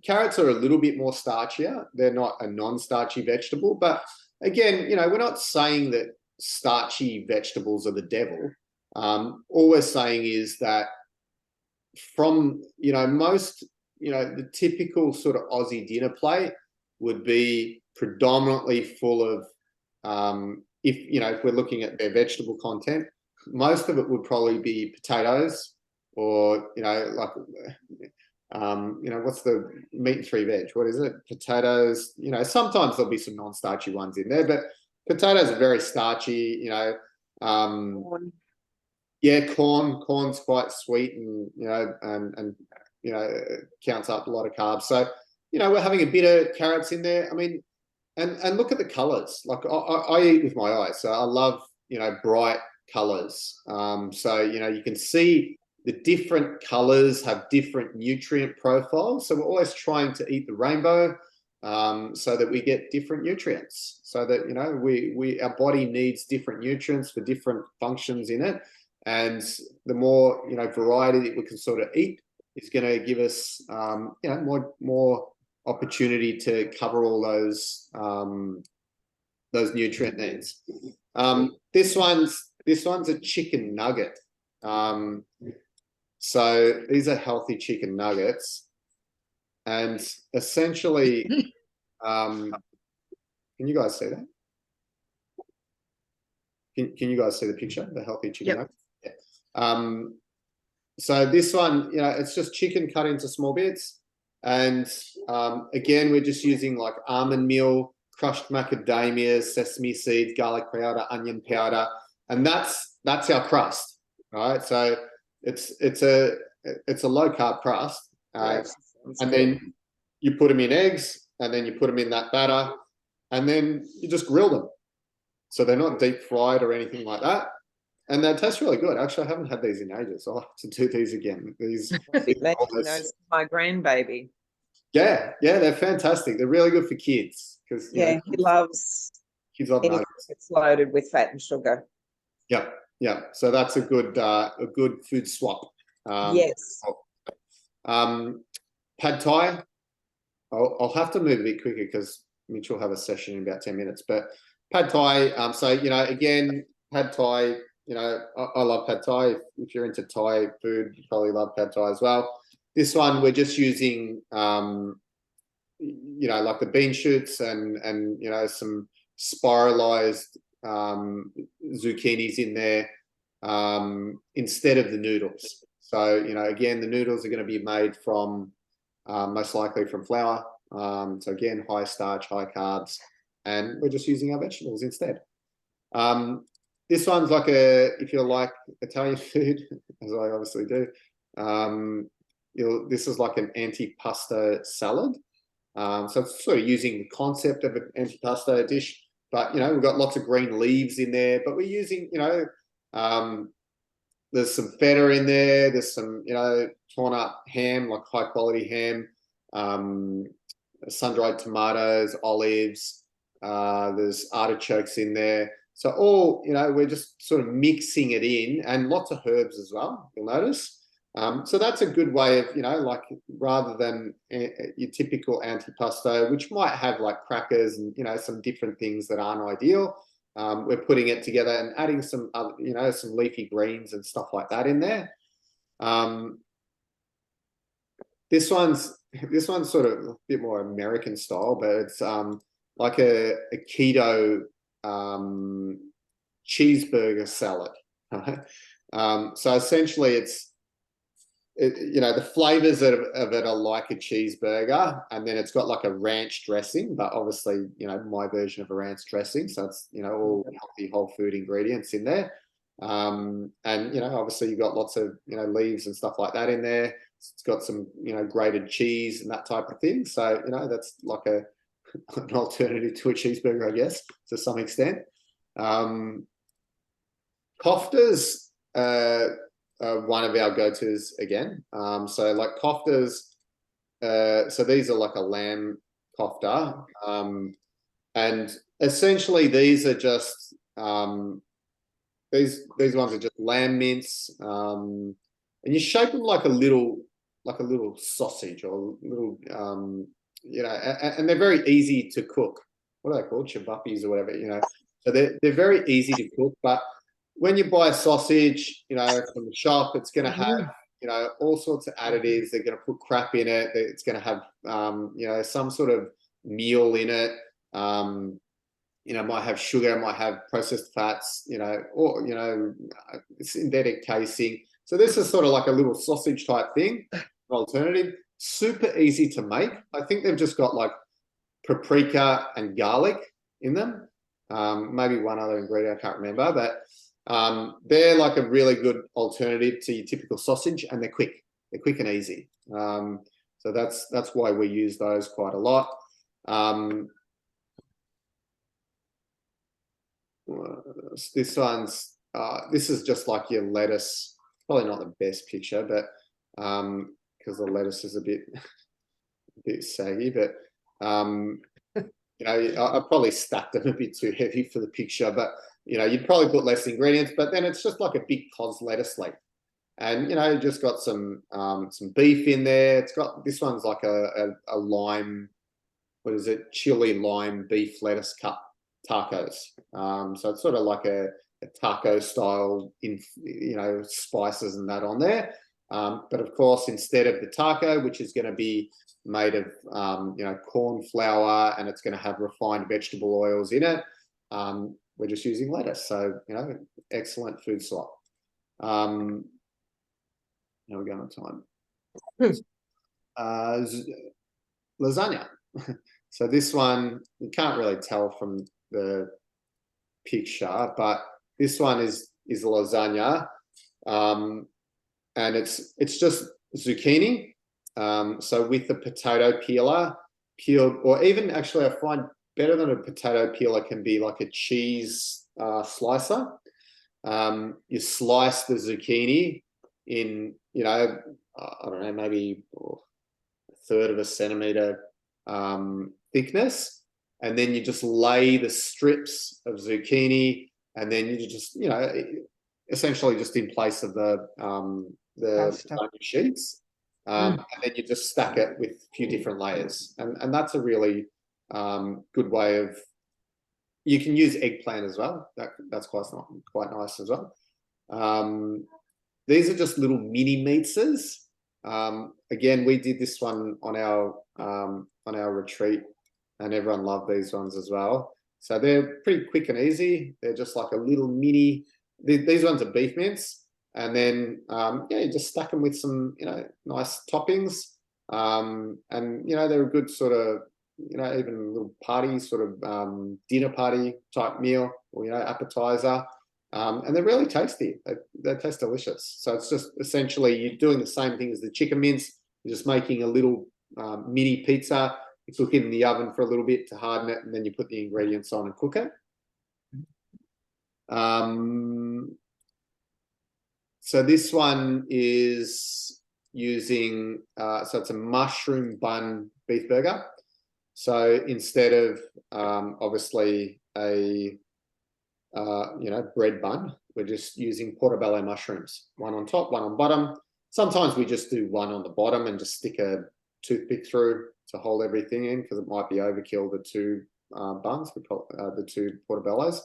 A: carrots are a little bit more starchier. They're not a non-starchy vegetable, but again, we're not saying that starchy vegetables are the devil. All we're saying is that from, most, the typical sort of Aussie dinner plate would be predominantly full of, if we're looking at their vegetable content, most of it would probably be potatoes or, what's the meat and three veg? What is it? Potatoes, sometimes there'll be some non-starchy ones in there, but potatoes are very starchy,
B: Corn.
A: yeah, corn's quite sweet and counts up a lot of carbs. So, we're having a bit of carrots in there. I mean, and look at the colors. Like I eat with my eyes, so I love, bright colors. So, you can see the different colors have different nutrient profiles. So we're always trying to eat the rainbow, so that we get different nutrients, so that, our body needs different nutrients for different functions in it. And the more, variety that we can sort of eat is going to give us, more opportunity to cover all those nutrient needs. This one's a chicken nugget. So these are healthy chicken nuggets, and essentially, can you guys see that? Can you guys see the picture? The healthy chicken nuggets. Yeah. So this one, it's just chicken cut into small bits, and again, we're just using like almond meal, crushed macadamias, sesame seeds, garlic powder, onion powder, and that's our crust, right? So it's a low carb crust, and then you put them in eggs, and then you put them in that batter, and then you just grill them. So they're not deep fried or anything like that. And they taste really good. Actually, I haven't had these in ages. I'll have to do these again. These
B: My grandbaby.
A: Yeah, they're fantastic. They're really good for kids because
B: he loves
A: kids love
B: anything
A: nuggets.
B: that's loaded with fat and sugar.
A: Yeah. So that's a good food swap.
B: Yes.
A: Pad Thai. I'll have to move a bit quicker because Mitch will have a session in about 10 minutes. But Pad Thai. So again, Pad Thai. I love Pad Thai. If you're into Thai food, you probably love Pad Thai as well. This one, we're just using, like the bean shoots and some spiralized zucchinis in there instead of the noodles. So, again, the noodles are going to be made from, most likely from flour. So again, high starch, high carbs, and we're just using our vegetables instead. This one's like if you like Italian food, as I obviously do, this is like an antipasto salad. So it's sort of using the concept of an antipasto dish, but we've got lots of green leaves in there, but we're using, there's some feta in there, there's some, torn up ham, like high quality ham, sun-dried tomatoes, olives, there's artichokes in there. So all, we're just sort of mixing it in, and lots of herbs as well, you'll notice. So that's a good way of, like rather than your typical antipasto, which might have like crackers and, some different things that aren't ideal. We're putting it together and adding some other, some leafy greens and stuff like that in there. This one's sort of a bit more American style, but it's like a keto cheeseburger salad. Right? So essentially, the flavors of it are like a cheeseburger, and then it's got like a ranch dressing, but obviously, my version of a ranch dressing. So it's, all healthy whole food ingredients in there. And, obviously you've got lots of, leaves and stuff like that in there. It's got some, grated cheese and that type of thing. So, that's like an alternative to a cheeseburger, I guess, to some extent. Koftas, one of our go-tos again. So like koftas, so these are like a lamb kofta. And essentially these are just these ones are just lamb mince, and you shape them like a little sausage or a little, you know, and they're very easy to cook. What are they called? Chibapis or whatever, you know. So they're very easy to cook. But when you buy a sausage, you know, from the shop, it's going to have, you know, all sorts of additives. They're going to put crap in it. It's going to have, you know, some sort of meal in it. You know, might have sugar, might have processed fats, you know, or, you know, synthetic casing. So this is sort of like a little sausage type thing, alternative. Super easy to make. I think they've just got like paprika and garlic in them. Maybe one other ingredient, I can't remember, but they're like a really good alternative to your typical sausage, and they're quick. They're quick and easy. So that's why we use those quite a lot. This one's this is just like your lettuce. Probably not the best picture, but because the lettuce is a bit saggy, but you know, I probably stacked them a bit too heavy for the picture, but you know, you'd probably put less ingredients, but then it's just like a big cos lettuce leaf. And you know, just got some beef in there. It's got, this one's like a lime, what is it? Chili lime beef lettuce cut tacos. So it's sort of like a taco style, you know, spices and that on there. But of course, instead of the taco, which is going to be made of, you know, corn flour, and it's going to have refined vegetable oils in it, we're just using lettuce. So, you know, excellent food swap. Now we're going on time. Lasagna. So this one, you can't really tell from the picture, but this one is lasagna. And it's just zucchini. So with the potato peeler, peeled, or even actually I find better than a potato peeler can be like a cheese slicer. You slice the zucchini in, you know, I don't know, maybe a third of a centimeter thickness, and then you just lay the strips of zucchini, and then you just, you know, essentially just in place of the sheets, and then you just stack it with a few different layers, and that's a really good way of. You can use eggplant as well. That's quite nice as well. These are just little mini pizzas. Again, we did this one on our retreat, and everyone loved these ones as well. So they're pretty quick and easy. They're just like a little mini. These ones are beef mince, and then yeah, you just stack them with some, you know, nice toppings, and you know, they're a good sort of, you know, even a little party sort of dinner party type meal, or, you know, appetizer. And they're really tasty. They taste delicious. So it's just essentially you're doing the same thing as the chicken mince. You're just making a little mini pizza. You cook it in the oven for a little bit to harden it, and then you put the ingredients on and cook it. So this one is using, so it's a mushroom bun beef burger. So instead of obviously a you know, bread bun, we're just using portobello mushrooms, one on top, one on bottom. Sometimes we just do one on the bottom and just stick a toothpick through to hold everything in, because it might be overkill, the two buns, the two portobellos.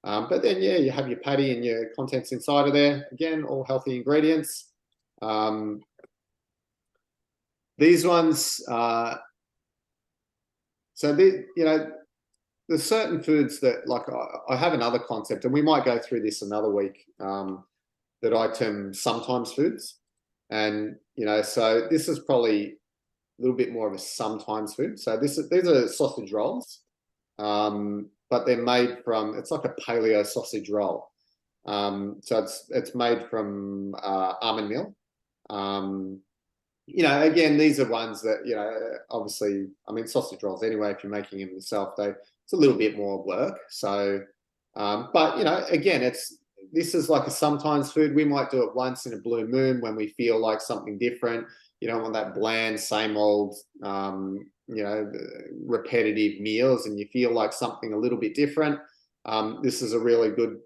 A: But then, yeah, you have your patty and your contents inside of there. Again, all healthy ingredients. These ones, so you know, there's certain foods that, like, I have another concept, and we might go through this another week, that I term sometimes foods. And, you know, so this is probably a little bit more of a sometimes food. So these are sausage rolls, but they're made from, it's like a paleo sausage roll. So it's made from almond meal. You know, again, these are ones that, you know, obviously, I mean, sausage rolls anyway, if you're making them yourself, it's a little bit more work. So, but, you know, again, this is like a sometimes food. We might do it once in a blue moon when we feel like something different. You don't want that bland, same old, you know, repetitive meals, and you feel like something a little bit different. This is a really good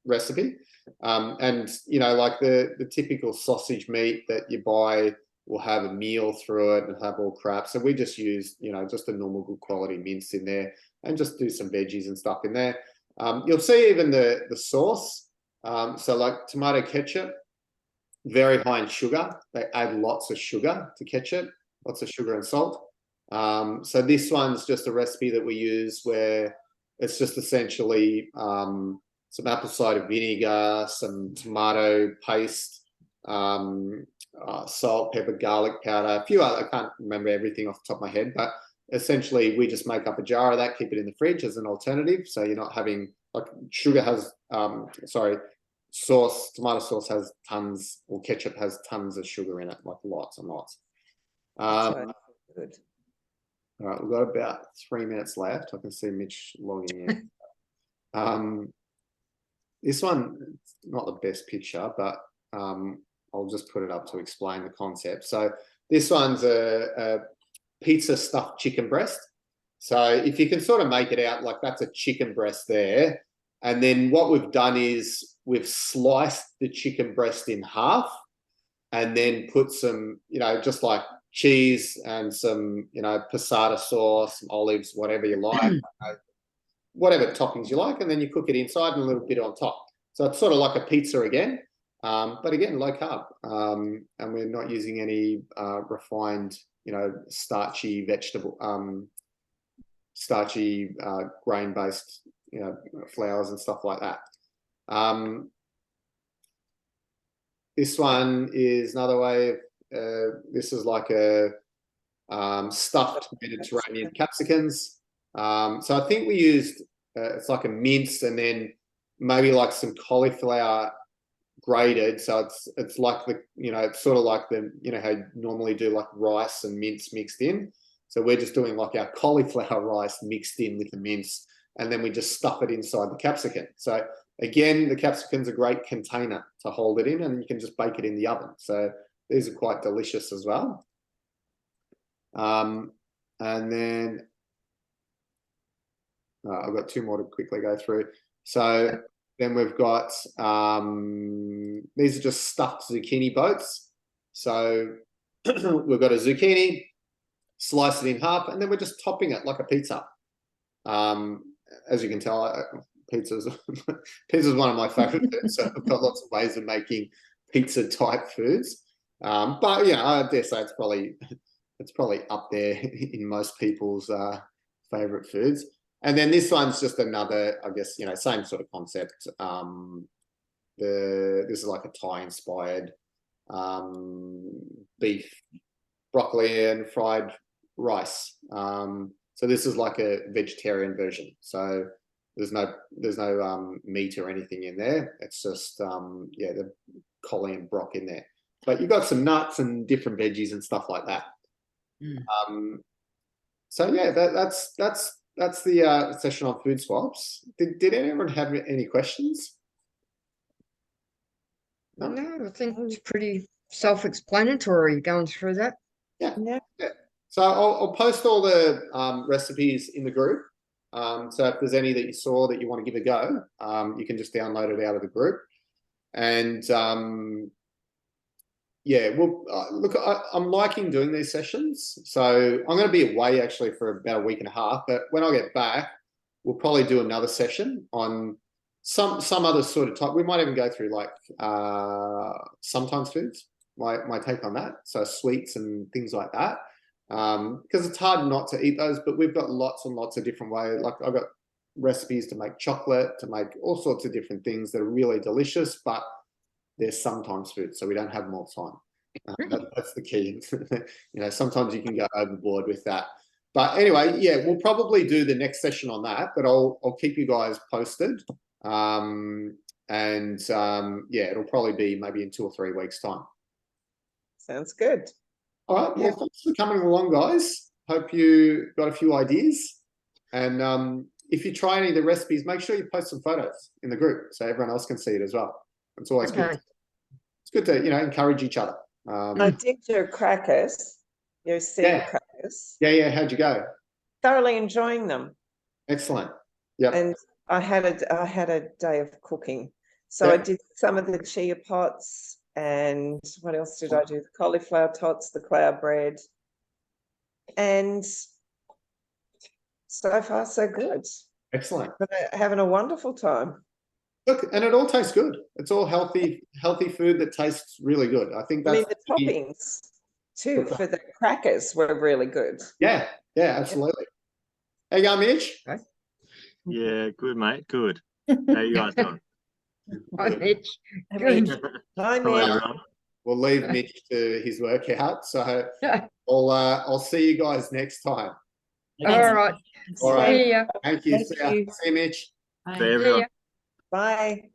A: recipe. And you know, like the typical sausage meat that you buy will have a meal through it and have all crap. So we just use, you know, just a normal good quality mince in there and just do some veggies and stuff in there. You'll see even the sauce. So like tomato ketchup, very high in sugar. They add lots of sugar to ketchup, lots of sugar and salt. So this one's just a recipe that we use where it's just essentially some apple cider vinegar, some tomato paste, salt, pepper, garlic powder, a few other, I can't remember everything off the top of my head, but essentially we just make up a jar of that, keep it in the fridge as an alternative. So you're not having, like, sugar has, sauce, tomato sauce has tons, or ketchup has tons of sugar in it, like lots and lots.
B: So good.
A: All right, we've got about 3 minutes left. I can see Mitch logging in. This one, not the best picture, but I'll just put it up to explain the concept. So this one's a pizza stuffed chicken breast. So if you can sort of make it out, like that's a chicken breast there. And then what we've done is we've sliced the chicken breast in half and then put some, you know, just like cheese and some, you know, passata sauce, some olives, whatever you like, whatever toppings you like, and then you cook it inside and a little bit on top. So it's sort of like a pizza again, but again, low carb. And we're not using any refined, you know, starchy vegetable, starchy grain-based, you know, flours and stuff like that. This one is another way of, this is like a stuffed Mediterranean capsicums. So I think we used, it's like a mince and then maybe like some cauliflower grated. So it's like the, you know, it's sort of like the, you know, how you normally do like rice and mince mixed in. So we're just doing like our cauliflower rice mixed in with the mince, and then we just stuff it inside the capsicum. So again, the capsicum's a great container to hold it in, and you can just bake it in the oven. So these are quite delicious as well. And then I've got two more to quickly go through. So then we've got, these are just stuffed zucchini boats. So we've got a zucchini, slice it in half, and then we're just topping it like a pizza. As you can tell, pizza's one of my favorite foods. So I've got lots of ways of making pizza type foods. But yeah, I dare say it's probably up there in most people's favorite foods. And then this one's just another, I guess, you know, same sort of concept. This is like a Thai inspired beef, broccoli and fried rice. So this is like a vegetarian version. So there's no meat or anything in there. It's just yeah, the collie and brock in there. But you've got some nuts and different veggies and stuff like that. So yeah, that's the session on food swaps. Did anyone have any questions?
C: No, I think it's pretty self-explanatory going through that.
A: Yeah. So I'll post all the recipes in the group. So if there's any that you saw that you want to give a go, you can just download it out of the group. And yeah, well, look, I'm liking doing these sessions. So I'm going to be away actually for about a week and a half. But when I get back, we'll probably do another session on some other sort of type. We might even go through like sometimes foods. My take on that. So sweets and things like that. Because it's hard not to eat those, but we've got lots and lots of different ways. Like I've got recipes to make chocolate, to make all sorts of different things that are really delicious, but they're sometimes food, so we don't have them all the time. That's the key. You know, sometimes you can go overboard with that. But anyway, yeah, we'll probably do the next session on that, but I'll keep you guys posted. Yeah, it'll probably be maybe in 2 or 3 weeks' time.
B: Sounds good.
A: All right. Well, thanks for coming along, guys. Hope you got a few ideas. And if you try any of the recipes, make sure you post some photos in the group so everyone else can see it as well. It's always good. It's good to, you know, encourage each other.
B: I did your crackers, your seed crackers.
A: Yeah. How'd you go?
B: Thoroughly enjoying them.
A: Excellent. Yeah.
B: And I had a day of cooking. So I
A: Yeah.
B: did some of the chia pots, and what else did I do? The cauliflower tots, the cloud bread, and so far so good.
A: Excellent.
B: But having a wonderful time.
A: Look, and it all tastes good. It's all healthy food that tastes really good. I think
B: I mean,
A: that's
B: the toppings too
A: Okay.
B: for the crackers were really good.
A: yeah, absolutely. How you going, Mitch?
E: Yeah, good, mate. Good. How you guys doing?
C: Hi, Mitch.
B: I
C: Good.
B: mean, hi,
E: Hello,
B: Mitch.
E: everyone.
A: We'll leave Mitch to his workout. So I'll see you guys next time.
C: All right.
A: All right.
C: See ya.
A: Thank you.
B: Thank
A: See ya.
B: you.
A: See you, Mitch.
E: See everyone.
C: ya.
B: Bye.